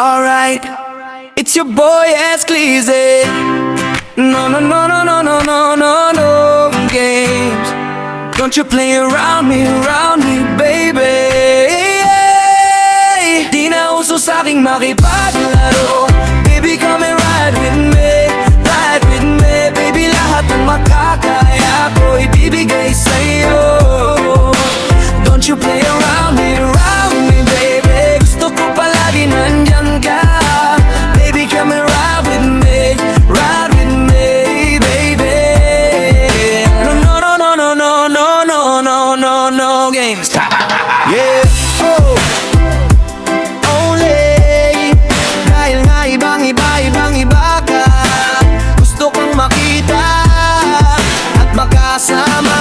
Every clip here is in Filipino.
Alright, it's your boy Esclize. No, no, no, no, no, no, no, no, no games. Don't you play around me, baby. Di na uso sa'king makipaglaro. Baby, come and ride with me, baby. Lahat ng makakaya ko ibibigay sa'yo. Don't you play around me, baby. Gusto ko palagi nandyan ka. Baby, come and ride with me, baby. No, no, no, no, no, no, no, no, no, no, no games. Yeah, oh. Only dahil nga ibang-iba ka. Gusto kang makita at makasama.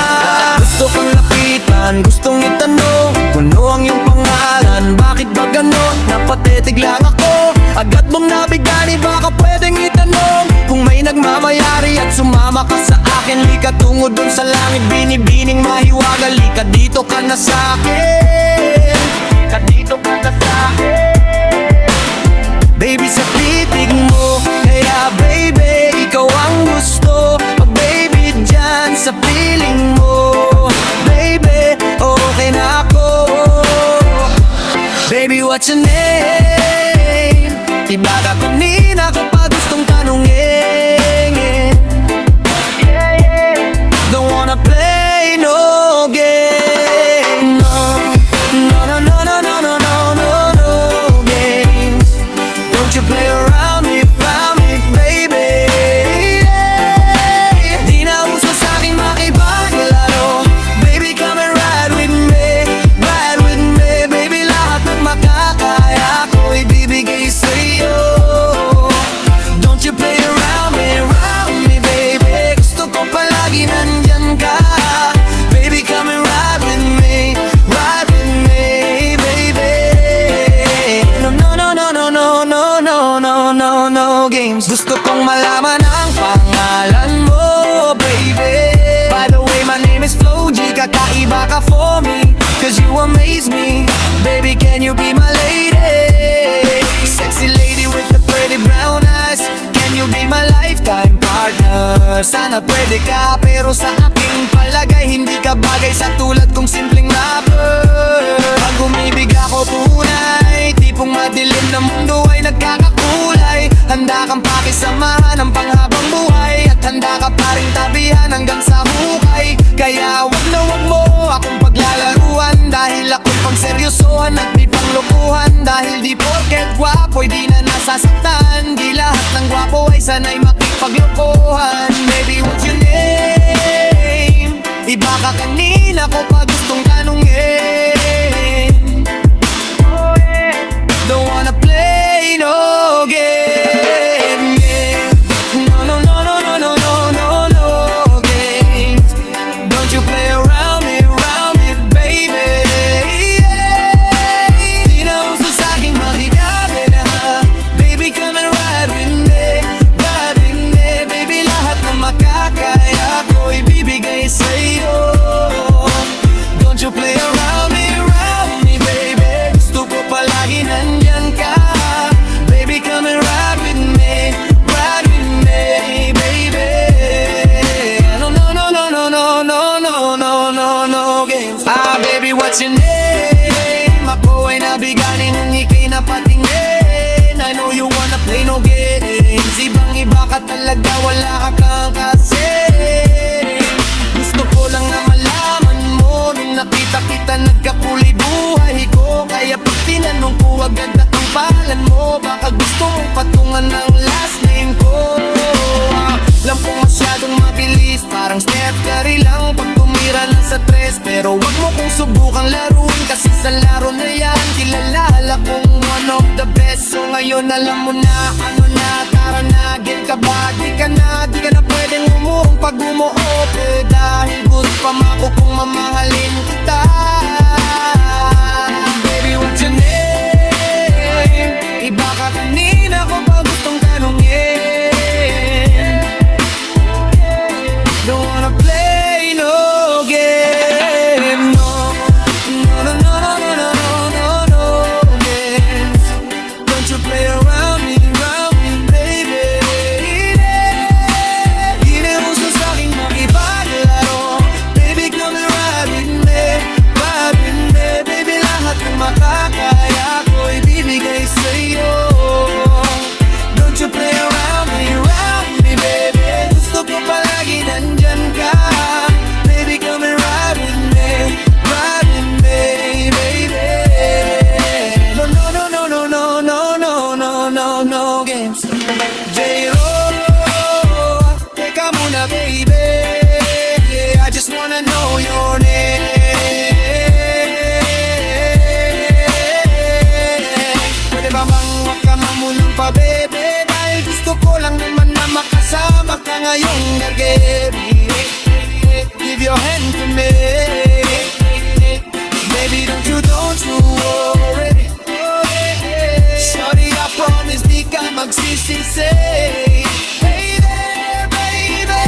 Gusto kang lapitan, gustong itanong kung ano ang iyong pangalan. Bakit ba ganon? Napatetig lang ako. Agad mong nabigani, baka pwedeng itanong kung may nagmamayari at sumama ka sa akin. Lika tungo dun sa langit, binibining mahiwaga. Lika dito ka na sa'kin, lika dito ka na sa'kin. Baby, sa titig mo, kaya baby, ikaw ang gusto. Pag baby, dyan sa piling mo, baby, okay na ako. Baby, what's your name? Iba ka kanina kapag gustong tanungin. Don't wanna play no game. No, no, no, no, no, no, no, no, no games. Don't you play around me, baby. Di na uso sa'king makipaglaro. Baby, come and ride with me, baby. Lahat ng makakaya ko ibibigay sa'yo. Don't you play around me, baby. Gusto ko palagi nandyan ka. Baby, come and ride with me, baby. No, no, no, no, no, no, no, no, no, no, no games. Gusto kong malaman ang pangalan mo, baby. By the way, my name is Flo G. Kakaiba ka for me, cause you amaze me. Baby, can you be my lady? Sexy lady with the pretty brown eyes. Can you be my lifetime partner? Sana pwede ka, pero sa aking palagay hindi ka bagay sa tulad kong simpleng rapper. Pag umibig ako tunay, tipong madilim na mundo ay nagkakakulay. Handa kang pakisamahan ng panghabang buhay, at handa ka pa rin tabihan hanggang sa hukay. Kaya wag na wag mo akong paglalaruan, dahil ako'y pangseryosohan at di panglokohan. Dahil di porket gwapo'y di na nasasaktan, di lahat ng gwapo ay sanay makipaglokohan. Baby, what's your name? Iba ka kanina ko pa gustong tanungin. Don't wanna play no game, yeah. No, no, no, no, no, no, no, no, no games. Don't you play around me, baby. Di na uso sa'king makigabi na. Baby, come and ride with me, baby. Lahat ng makakaya ko ibibigay sa'yo. Don't you play around me, baby. Gusto ko palagi nandyan ka. Baby, come and ride with me, baby. No, no, no, no, no, no, no, no, no, no, no games. Baby, what's your name? Ako ay nabiganin ng ikay na patingin. I know you wanna play no games. Ibang-iba ka talaga, wala ka kang kasi. Gusto ko lang na malaman mo, nung nakita kita nagkakulay buhay ko. Kaya pag tinanong ko agad na ang pangalan mo, baka gusto mong patungan ng last name ko. Alam ko masyadong mabilis, parang Steph Curry lang pag tumira na sa tres. Pero wag mo kong subukang laruin, kasi sa laro na yan kilala kong one of the best. So ngayon alam mo na, ano na, tara na, get ka ba? Di ka na pwedeng umuong pag umuope, dahil good pa mako kung mamahalin kita. Baby, what's your name? Iba ka kanina ko pa gustong tanungin. Don't wanna play no game, no. No, no, no, no, no, no, no, no games. Don't you play around makahamulang pa bebe, dahil gusto ko lang naman na makasama ka ngayong gabi. Give your hand to me, baby, don't you worry. Shorty, I promise di ka magsisisi. Hey there, baby,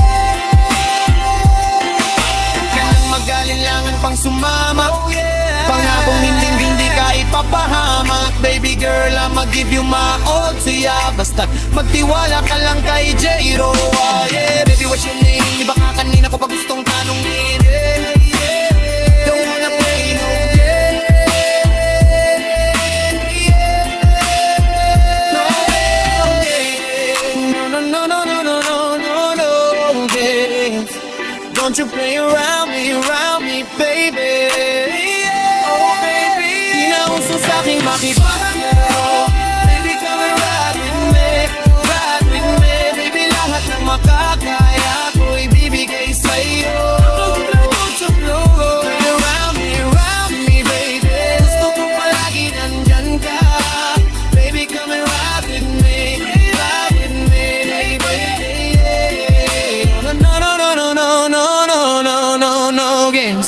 huwag ka nang mag-alinlangan pang sumama. Pangakong hindi ka ipapahamak. Baby girl, I'ma give you my all to ya. Basta't magtiwala ka lang kay J-Ro. Yeah, baby, what's your name? Di ba ka kanina ko pa gustong tanongin? Don't wanna play no game. No games. Don't you play around me, baby. Uso sa'king makipaglayo. Baby, come and ride with me. Baby, lahat ng makakaya ko ibibigay sa'yo. Play around me, baby. Gusto ko palagi nandyan ka. Baby, come and ride with me, baby. No games.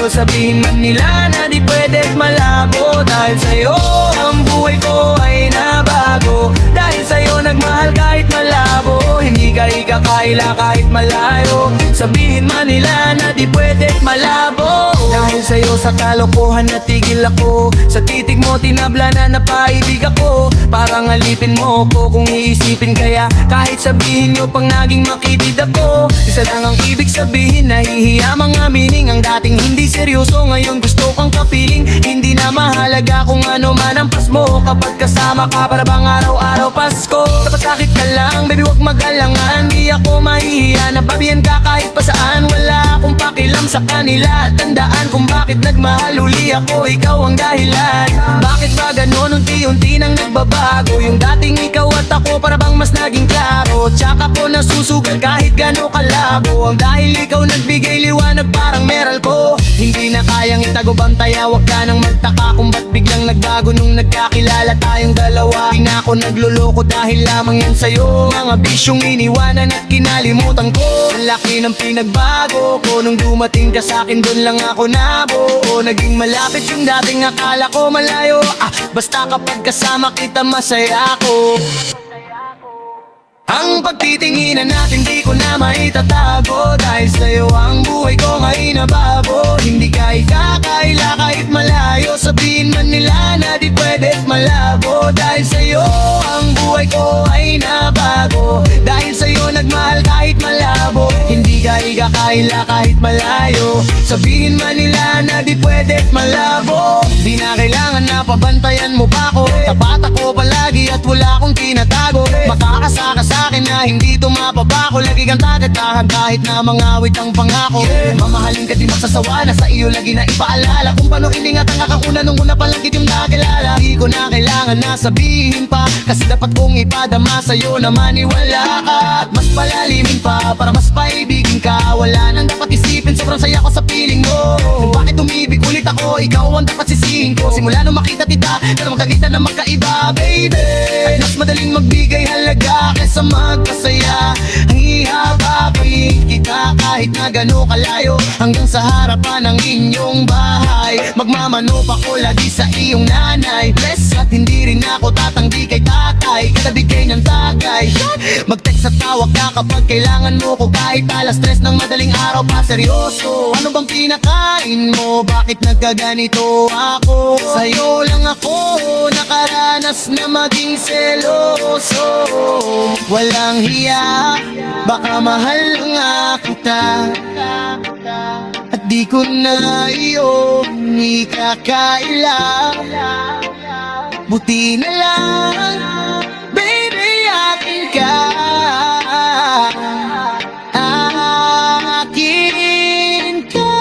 Sabihin man nila na di pwedeng malabo, dahil sa'yo ang buhay ko ay nabago. Dahil sa'yo nagmahal kahit malabo, hindi ka ikakaila kahit malayo. Sabihin man nila na di pwedeng malabo, dahil sa'yo sa kalokohan natigil ako. Sa titig mo tinabla na napaibig ako. Parang alipin mo ko kung iisipin, kaya kahit sabihin nyo pang naging makitid ako. Isa lang ang ibig sabihin, nahihiya mga meaning. Ang dating hindi seryoso, ngayon gusto kang kapiling. Hindi na mahalaga kung ano man ang pas mo, kapag kasama ka para bang araw-araw Pasko. Dapat sakit ka lang, baby, wag mag-alangan. Di ako mahihiya na babihan ka kahit pa saan. Wala akong pakialam sa kanila. Tandaan kung bakit nagmahal uli ako, ikaw ang dahilan. Bakit ba ganon unti-unti nang nagbabago? Yung dating ikaw at ako para bang mas naging klaro. Tsaka ko nasusugal kahit gano'ng kalabo. Ang dahil ikaw nagbigay liwanag parang meral ko. Hindi na kayang itago bantaya, wag ka nang magtaka kung ba't biglang nagbago nung nagkakilala tayong dalawa. Di na ako nagluloko dahil lamang yan sa'yo. Mga bisyong iniwanan at kinalimutan ko. Ang laki ng pinagbago ko nung dumating ka sa'kin, doon lang ako nabuo. Naging malapit yung dating akala ko malayo. Basta kapag kasama kita masaya ako. Ang pagtitinginan natin di ko na maitatago, dahil sa'yo ang buhay ko ngay nababo. Hindi ka ikakaila kahit malayo. Sabihin man nila na di pwedeng malabo, dahil sa'yo ang buhay ko ay nabago. Dahil sa'yo nagmahal kahit malabo. Hindi ka ikakaila kahit malayo. Sabihin man nila na di pwedeng malabo. Di na kailangan na pabantayan mo pa ako. Tapat ako palagi at wala akong tinatago. Makakasaka sa'kin na hindi tumapabako. Lagi kang tatatahan kahit na mangawit ang pangako. Mamahalin ka di magsasawa na sa iyo lagi na ipaalala. Kung paano iningat ang akauna nung una palang kitang nakilala. Di ko na kailangan na sabihin pa, kasi dapat kong ipadama sa'yo na maniwala ka. At mas palalimin pa para mas paibigin ka. Wala nang dapat isipin, sobrang saya ko sa piling mo. Kung bakit umibig ulit ako, ikaw ang dapat sisihin ko. Simula nung makita kita, dalawang kagitan na magkaiba, baby. At mas madaling magbigay halaga kaysa magpasaya. Ang ihabakin kita kahit na gano'n kalayo, hanggang sa harapan ng inyong bahay. Magmamano pa ko lagi sa iyong nanay. Bless at hindi rin ako tatanggi kay tatay. Katabigay ng tagay. Mag-text at tawag ka kapag kailangan mo ko. Kahit alas 3 ng madaling araw pa seryoso. Ano bang pinakain mo? Bakit nagkaganito ako? Sa'yo lang ako nakaranas na maging seloso. Walang hiya, baka mahal nga kita. At di ko na iyon ikakaila. Buti na lang, baby, akin ka. Akin ka.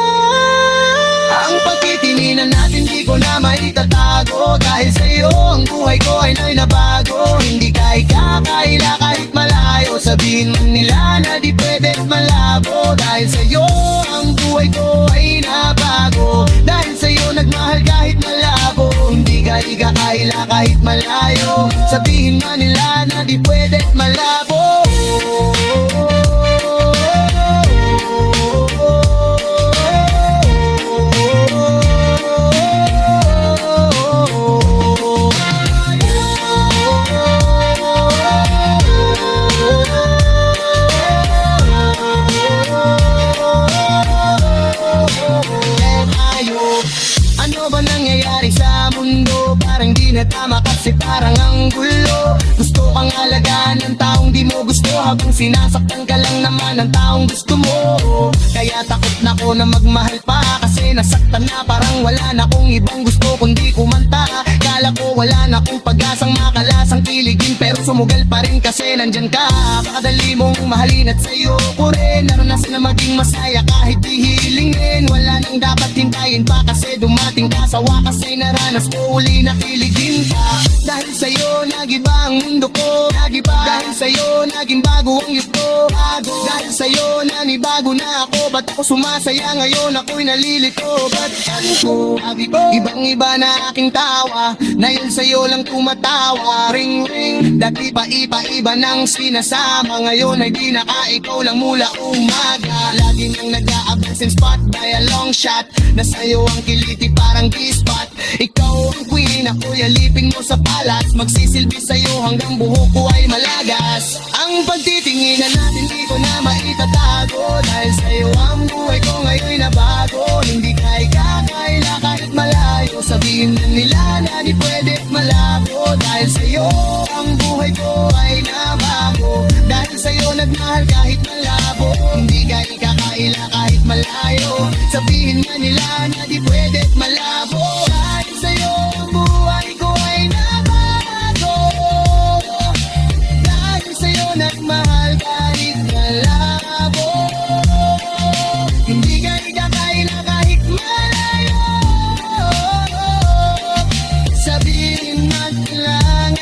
Ang pagtitinginan natin di ko na maitatago. Dahil sa'yo ang buhay ko ay nabago. Hindi ka ikakaila kahit malayo. Sabihin man nila na di pwede malabo. Dahil sa'yo ang buhay ko ay nabago. Dahil sa'yo nagmahal kahit malabo. Hindi ka ikakaila kahit malayo. Sabihin man nila na di pwede malabo. Ano ba nangyayari sa mundo? Parang di na tama kasi parang ang gulo. Gusto kang alagaan ng taong di mo gusto, habang sinasaktan ka lang naman ng taong gusto mo. Kaya takot na ko na magmahal pa, kasi nasaktan na parang wala na kong ibang gusto kundi kumanta. Kala ko wala na kong pag-asang makalasang kiligin, pero sumugal pa rin kasi nandyan ka. Pakadali mong mahalin at sa'yo ko rin naranasan na maging masaya kahit di hilingin. Wala nang dapat hintayin pa kasi dumating ka. Sa wakas ay naranas ko uli na kiligin ka. Dahil sa'yo nagiba ang mundo ko, nagiba. Dahil sa'yo naging bago ang yuto, bago. Dahil sa'yo nanibago na ako. Ba't ako sumasaya ngayon ako'y nalilito? Ba't ko ibang iba na aking tawa? Dahil sa'yo lang tumatawa. Ring ring, dati pa iba ng sinasama. Ngayon ay di na ka, ikaw lang mula umaga. Lagi nang nag-a-absent since spot by a long shot. Na sa'yo ang kiliti parang G-spot. Ikaw ang queen, ako'y alipin mo sa palas. Magsisilbi sa'yo hanggang buhok ko ay malagas. Ang pagtitinginan natin di ko na maitatago. Dahil sa'yo ang buhay ko ngayon'y nabago. Hindi ka ikakaila kahit malayo. Sabihin na nila na di pwede malabo. Dahil sa'yo ang buhay ko ay nabago. Dahil sa'yo nagmahal kahit malabo. Hindi ka ikakaila kahit malayo. Sabihin na nila na di pwede malabo. Dahil sa'yo ang buhay ko ay nabago. Dahil sa'yo nagmahal kahit malabo. Hindi ka ikakaila kahit malayo. Sabihin man lang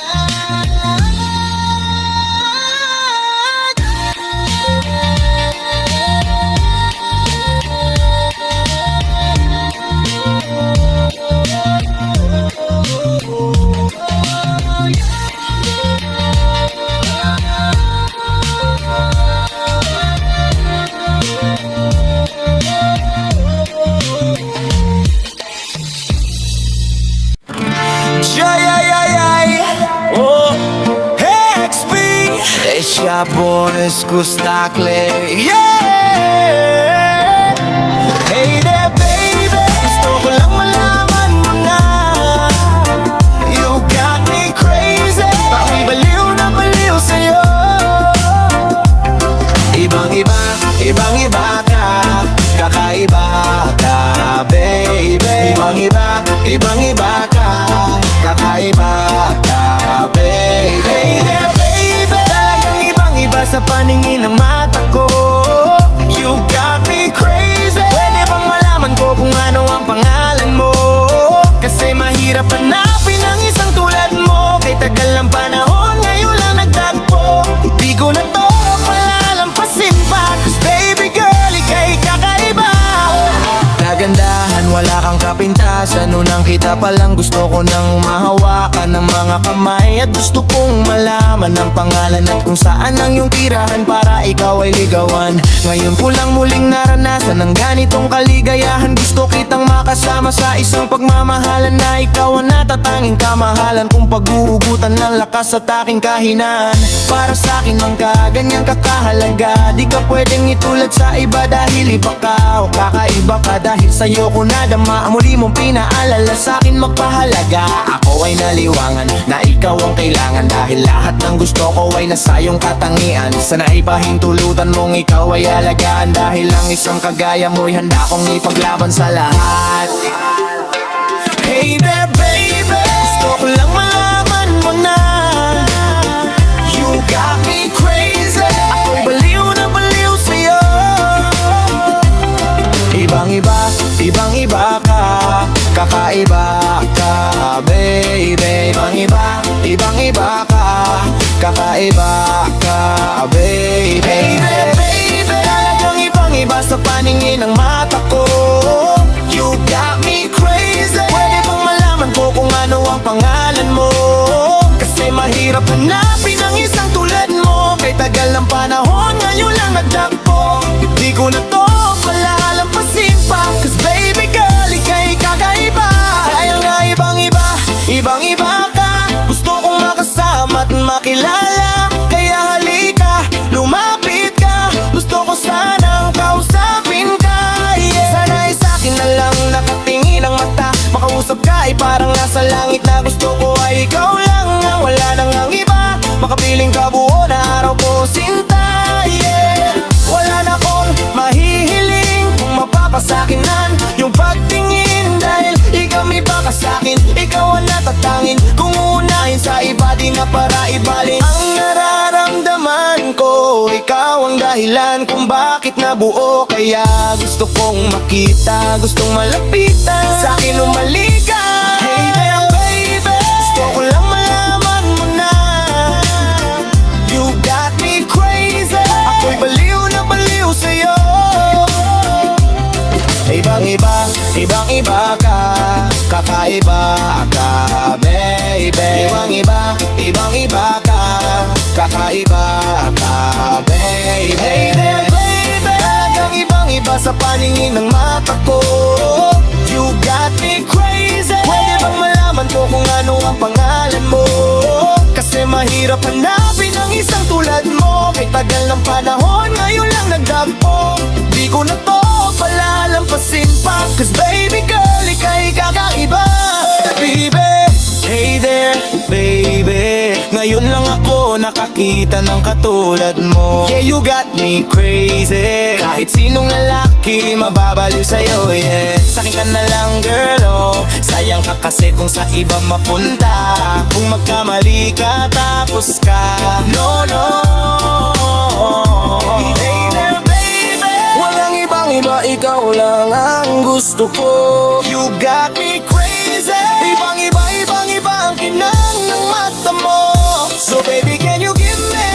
boys Gustakle, yeah. Hey there baby, gusto ko lang malaman mo na you got me crazy. Pakibaliw na baliw sa'yo. Ibang-iba, ibang-iba ka. Kakaiba ka baby. Ibang-iba, ibang-iba wala kang kapintasan. Unang kita pa lang gusto ko nang mahawakan ng mga kamay. At gusto kong malaman ang pangalan at kung saan ang iyong tirahan para ikaw ay ligawan. Ngayon ko lang muling naranasan ang ganitong kaligayahan. Gusto kitang makasama sa isang pagmamahalan na ikaw ang natatanging kamahalan. Kung pag-uugutan ng lakas at aking kahinaan, para sa akin ang kaganyang kakahalaga. Di ka pwedeng itulad sa iba dahil iba ka o kakaiba ka. Dahil sa'yo ko nadama, muli mong pinaalala sa akin magpahalaga. Ako ay naliwangan na ikaw ang kailangan, dahil lahat ng gusto ko ay nasa iyong katangian. Sana ipahintulutan mong ikaw ay alagaan, dahil lang isang kagaya mo'y handa kong ipaglaban sa lahat. Hey there baby, gusto ko lang malaman mo na you got me crazy. Ako'y baliw na baliw sa'yo. Ibang-iba, ibang-iba ka, kakaiba ka, baby. Ibang-iba, ibang-iba ka, kakaiba ka, baby. Hey there baby, talagang ibang-iba sa paningin ng mata ko. You got me crazy. Pwede bang malaman ko kung ano ang pangalan mo? Kasi mahirap hanapin ang isang tulad mo. Kay tagal ng panahon, ngayon lang nagdagpo. Di ko na to palalampasin pa, cause baby girl, ika'y kakaiba. Kaya nga ibang-iba, ibang-iba ka. Gusto kong makasama at makilala. Kaya halika, lumapit ka. Gusto ko sanang kausapin ka, yeah. Sana ay sa'kin na lang nakatingin ang mata. Makausap ka ay parang nasa langit na. Gusto ko ay ikaw lang ang wala nang ang iba. Makapiling ka buo na araw ko sinta, yeah. Wala na akong mahihiling kung mapapasakinan yung pagtingin, dahil ikaw may baka sa'kin. Ikaw ang natatangin, kung uunahin sa iba di na para ibalin. Ang nararamdaman ko, ikaw ang dahilan kung bakit nabuo. Kaya gusto kong makita, gustong malapitan, sa'kin umalika. Hey there baby, gusto ko lang malaman mo na you got me crazy. Ako'y baliw na baliw sa'yo. Ibang-iba, ibang-iba ka, kakaiba ka, baby. Ibang-iba, ibang-iba ka, kakaiba ka, baby. Hey there baby, talagang ibang-iba sa paningin ng mata ko. You got me crazy. Pwede bang malaman ko kung ano ang pangalan mo? Kasi mahirap hanapin ang isang tulad mo. Kay tagal ng panahon, ngayon lang nagdagpo. Di ko na to palalampasin pa, cause baby girl, ika'y kakaiba, baby. Hey there, baby, ngayon lang ako nakakita ng katulad mo. Yeah, you got me crazy. Kahit sinong lalaki mababaliw sa'yo, yeah. Sa'kin ka na lang girl, oh. Sayang ka kasi kung sa iba mapunta. Kung magkamali ka tapos ka, no, no. Hey there baby, walang ibang-iba, ikaw lang ang gusto ko. You got me crazy. Ibang-iba, ibang-iba ang kinang ng mata mo. So baby, can you give me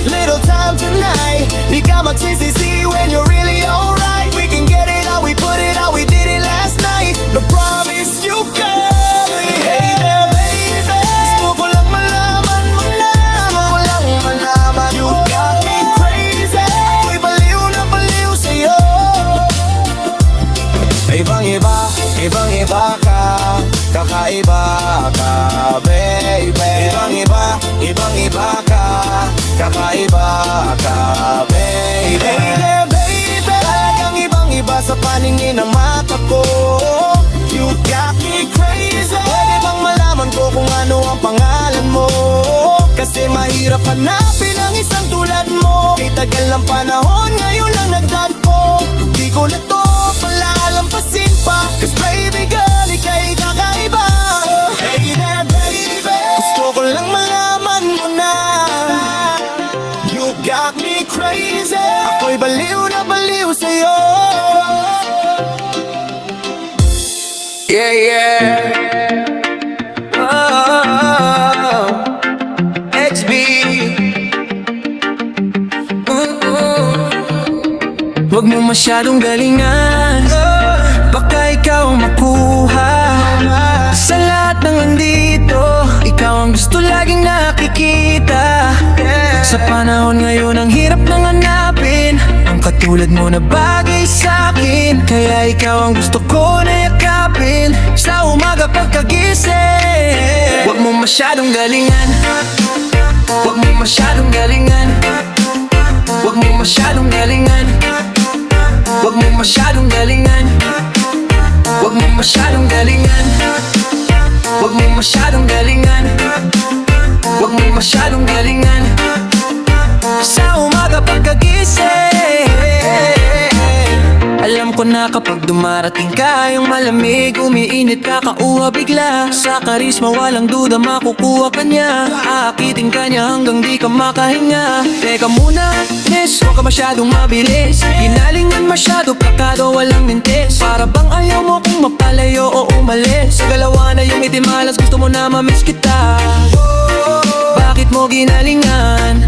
little time tonight? Di ka magsisisi when you're really alright. We can get it how we put it, how we did it last night. No promise you girl. Hey there baby, gusto ko lang malaman mo na. Gusto ko lang malaman. You got me crazy. Ako'y baliw na baliw sa'yo. Ibang-iba, ibang-iba ka, kakaiba ka, baby. Ibang-iba, ibang-iba ka, kakaiba ka, baby. Hey there baby, talagang ibang-iba sa paningin ng mata ko. You got me crazy. Pwede bang malaman ko kung ano ang pangalan mo? Kasi mahirap hanapin ang isang tulad mo. Kay tagal ng panahon, ngayon lang nagdagpo. Di ko na to palalampasin pa, cause baby girl, ika'y kakaiba. Hey there baby, gusto ko lang malaman mo na you got me crazy. Ako'y baliw na baliw sa'yo. Yeah, yeah. Oh, HB. Huwag mo masyadong galingan, baka ikaw ang Sa panahon ngayon ang hirap nang hanapin ang katulad mo na bagay sa'kin. Kaya ikaw ang gusto ko na yakapin sa umaga pagkagising. Huwag mo masyadong galingan, huwag mo masyadong galingan, huwag mo masyadong galingan, huwag mo masyadong galingan, huwag mo masyadong galingan, huwag mo masyadong galingan, huwag mo masyadong galingan sa umaga pagkagising. Alam ko na kapag dumarating ka, yung malamig, umiinit ka, kauha bigla. Sa karisma walang duda makukuha ka niya. Aakitin ka niya hanggang di ka makahinga. Teka muna, miss, huwag ka masyadong mabilis. Ginalingan masyado, plakado, walang mintis. Para bang ayaw mo kung mapalayo o umalis. Sa galawa na yung itimalas, gusto mo na mamiss kita. Bakit mo ginalingan?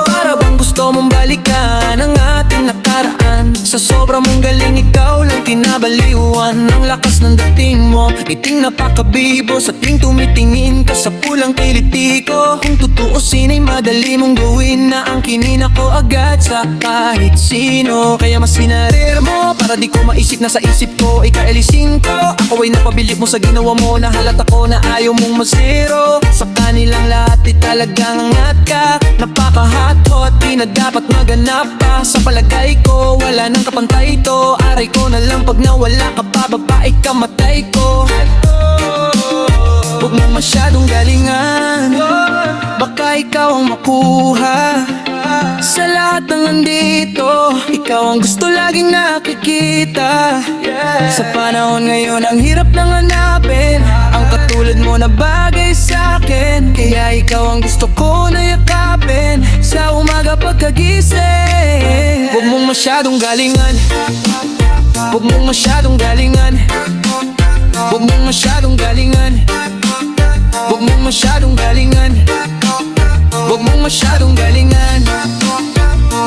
Para bang gusto mong balikan ang ating nakaraan. Sa sobra mong galing, ikaw lang tinabaliwan. Ang lakas ng dating mo, iting napakabibo. Sa ting tumitingin ka sa pulang kiliti ko. Kung tutuusin ay madali mong gawin na ang kinina ko agad sa kahit sino. Kaya mas sinarir mo para di ko maisip na sa isip ko ikaalisin ko. Ako ay napabilib mo sa ginawa mo, na halata ko na ayaw mong masiro. Sa kanilang lahat ay talagang angat ka. Napaka-hot-hot, di na dapat maganap pa. Sa palagay ko, wala nang kapantay ito. Aray ko na lang pag nawala ka pa, babae ka, matay ko. Huwag mo masyadong galingan, baka ikaw ang makuha. Sa lahat ng nandito, ikaw ang gusto laging nakikita. Sa panahon ngayon ang hirap nang hanapin ang katulad mo na bagay sa'kin. Kaya ikaw ang gusto ko na yakapin sa umaga pagkagising. Huwag mong masyadong galingan, huwag mong masyadong galingan, huwag mong masyadong galingan, huwag mong masyadong galingan, huwag mong masyadong galingan,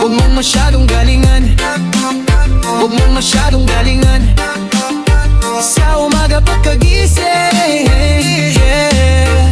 huwag mong masyadong galingan, huwag mong masyadong galingan sa umaga pagkagising.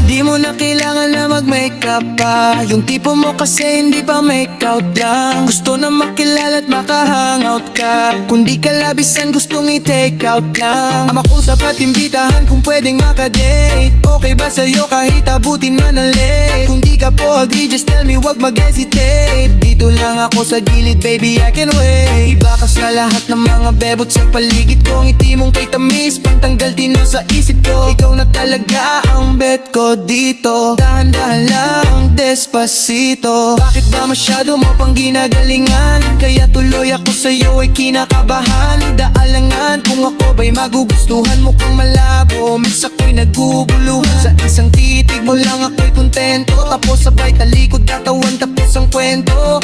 Di mo na kailangan na mag-makeup pa. Yung tipo mo kasi hindi pa make-out lang. Gusto na makilala at makahangout ka. Kung di ka labisan gustong i-take out lang. Ama kong sapat imbitahan kung pwedeng makadate. Okay ba sa'yo kahit abutin man ang late? Kung di ka po agree just tell me, wag mag-hesitate. Dito lang ako sa gilid baby, I can wait. Iba ka sa lahat ng mga bebot sa paligid ko. Ngiti mong kay tamis, pantanggal tino sa isip ko. Ikaw na talaga ang bet ko dito. Dahan-dahan lang, despacito. Bakit ba masyado mo pang ginagalingan? Kaya tuloy ako sa'yo ay kinakabahan. Daalangan kung ako ba'y magugustuhan mo kang malabo. Miss ako'y naguguluhan. Sa isang titig mo lang ako'y kontento. Tapos sabay talikod katawan tapos ang kwento.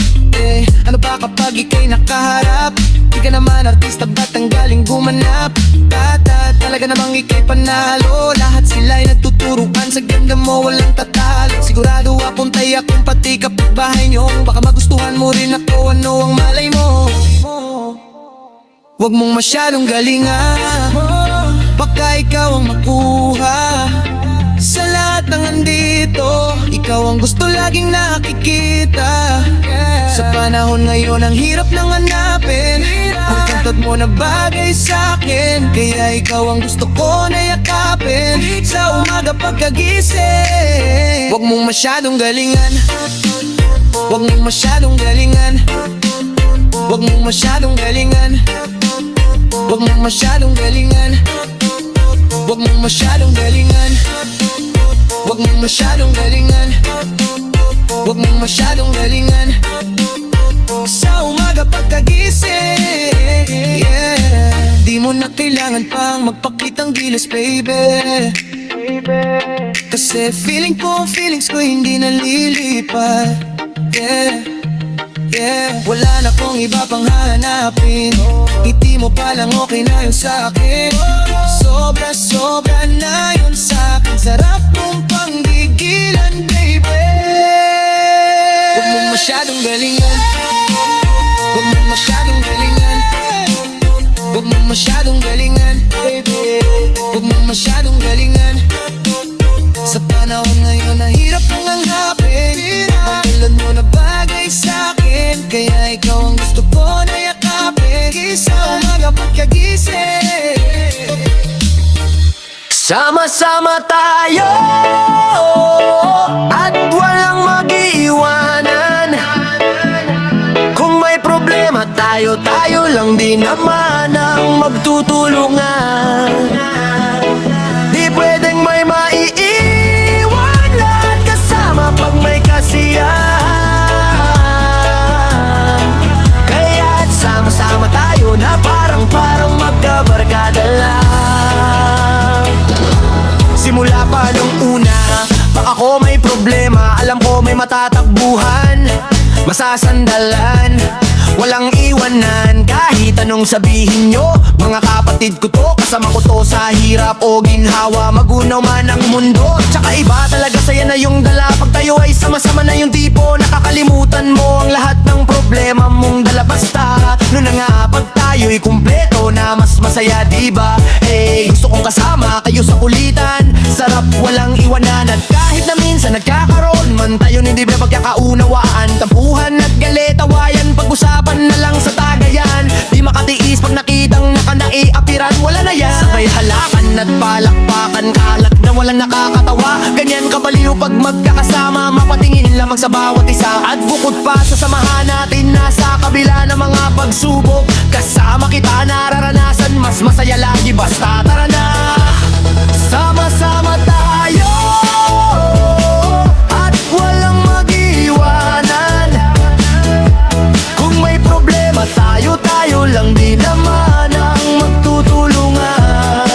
Ano ba kapag ika'y nakaharap? Di ka naman artista, ba't ang galing gumanap? Bata, talaga namang ika'y panalo. Lahat sila'y nagtuturuan, sa ganda mo walang tatalo. Sigurado akong taya kung pati kapitbahay nyo. Baka magustuhan mo rin ako, ano ang malay mo? Huwag mong masyadong galingan, baka ikaw ang makuha. Sa lahat ng andito, ikaw ang gusto laging nakikita. Sa panahon ngayon ang hirap nang hanapin ang kantad mo na bagay sa'kin. Kaya ikaw ang gusto ko na yakapin sa umaga pagkagising. Huwag mong masyadong galingan, huwag mong masyadong galingan, huwag mong masyadong galingan, huwag mong masyadong galingan, huwag mong masyadong galingan, huwag mong masyadong galingan, huwag mong masyadong galingan sa umaga pagkagising. Di mo na kailangan pang magpakitang gilas baby. Kasi feeling ko, feelings ko hindi nalilipat. Wala na kong iba pang hahanapin. Ngiti mo palang okay na yun sa'kin. Sobra-sobra na yun sa'kin. Sarap mong panggigilan baby. Huwag mong masyadong galingan, huwag mong masyadong galingan, huwag mong masyadong galingan baby. Huwag mong masyadong galingan. Sa panahon ngayon na hirap nang hanapin ang tulad mo na ba Kaya ikaw ang gusto ko na yakapin sa umaga pagkagising. Sama-sama tayo at walang mag-iiwanan. Kung may problema tayo, tayo lang din naman ang magtutulungan. Di pwedeng may maiiwan, lahat kasama pag may kasiyahan. Kaya't sama-sama tayo na parang magkabarkada lang. Simula pa nung una, pag ako may problema, alam ko may matatakbuhan, masasandalan, walang iwanan. Kahit anong sabihin nyo, mga kapatid ko to, kasama ko to sa hirap o ginhawa, magunaw man ang mundo. Tsaka iba talaga, saya na yung dala pag tayo ay sama-sama na yung tipo. Nakakalimutan mo ang lahat ng problema mong dala, basta noon na nga pag tayo'y kumpleto na mas masaya, diba? Hey, gusto kong kasama kayo sa kulitan, sarap walang iwanan. At kahit na minsan nagkakaroon man tayo hindi ba pagkakaunawaan, tampuhan at galit, awayan, pag-usapan na lang sa tagayan. Di makatiis pag nakitang nakanaiapiran, wala na yan. Sabay halakan at palakpakan, kalat na walang nakakatawa. Ganyan kabaliw pag magkakasama, mapatingin lamang sa bawat isa. At bukod pa sa samahan natin, nasa kabila ng mga pagsubok, kasama kita nararanasan, mas masaya lagi, basta tara na. Sama-sama tayo at walang mag-iwanan. Kung may problema tayo, tayo lang din naman ang magtutulungan.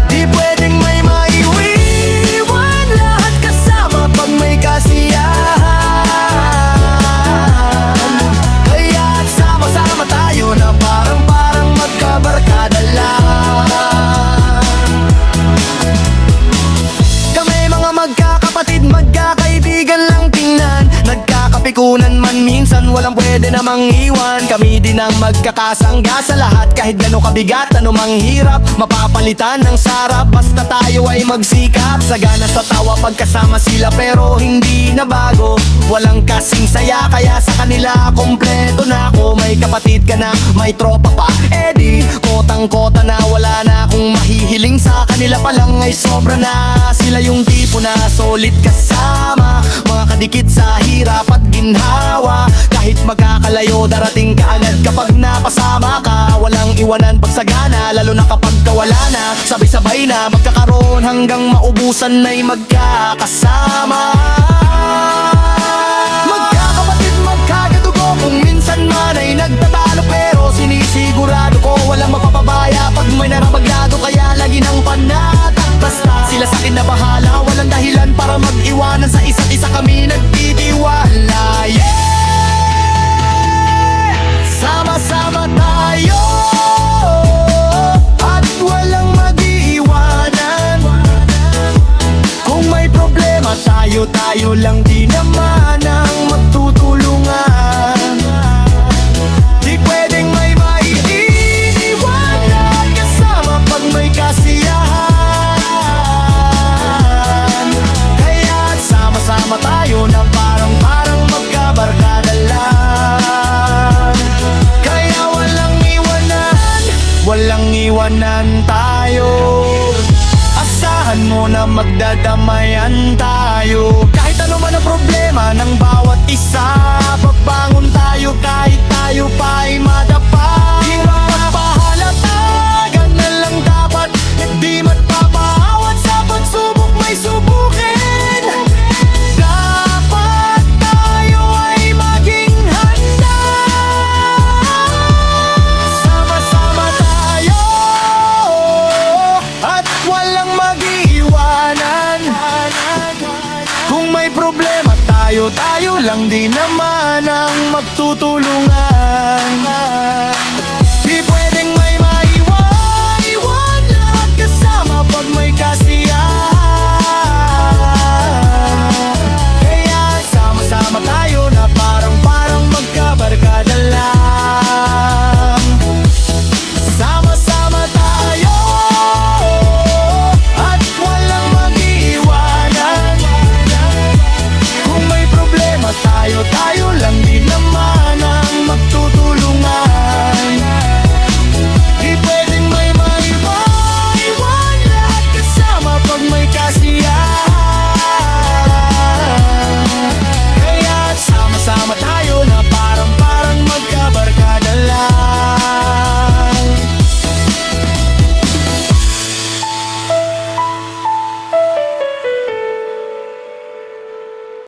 Di pwedeng may maiiwan, lahat kasama pag may kasiyahan. Kaya't sama-sama tayo na parang magkabarkada lang. Kami mga magkakapatid, magkakaibigan lang tingnan, nagkakapikunan man minsan, walang pwede namang iwan. Kami din ang magkakasangga sa lahat, kahit gano'ng kabigat, anumang hirap, mapapalitan ng sarap, basta tayo ay magsikap. Sagana sa tawa pagkasama sila, pero hindi na bago, walang kasing saya. Kaya sa kanila kompleto na ako, may kapatid ka na, may tropa pa, edi kotang-kota na. Wala na akong mahihiling, sa kanila pa lang ay sobra na. Sila yung tipo na solid kasama, mga kadikit sa hirap at ginhawa. Kahit magkakalayo, darating ka agad kapag napasama ka. Walang iwanan pag sagana, lalo na kapag kawala na. Sabay-sabay na magkakaroon hanggang maubusan na'y magkakasama. Magkakapatid, magkagadugo, kung minsan man ay nagtatalo, pero sinisigurado ko walang mapapabaya pag may narabaglado. Kaya lagi ng panatag, basta sila sa'kin na bahala, walang dahilan para mag-iwanan. Sa isa't isa kami nagtitiwala, yeah! Sama-sama tayo at walang mag-iiwanan. Kung may problema tayo, tayo lang din naman ang magtutulungan. Di pwedeng may maiiwan, lahat kasama pag may kasiyahan. Kaya't sama-sama tayo na parang magkabarkada lang. Kaya walang iwanan tayo. Asahan mo na magdadamayan tayo. Kahit ano man ang problema ng bawat isa, pagbangon tayo kahit tayo pa ay madapa. Di magpapahalata, ganun lang dapat. Di magpapaawat, sa pagsubok may subukin. Dapat tayo ay maging handa. Sama-sama tayo at walang mag-iiwanan. Kung may problema tayo, tayo lang din naman ang magtutulungan.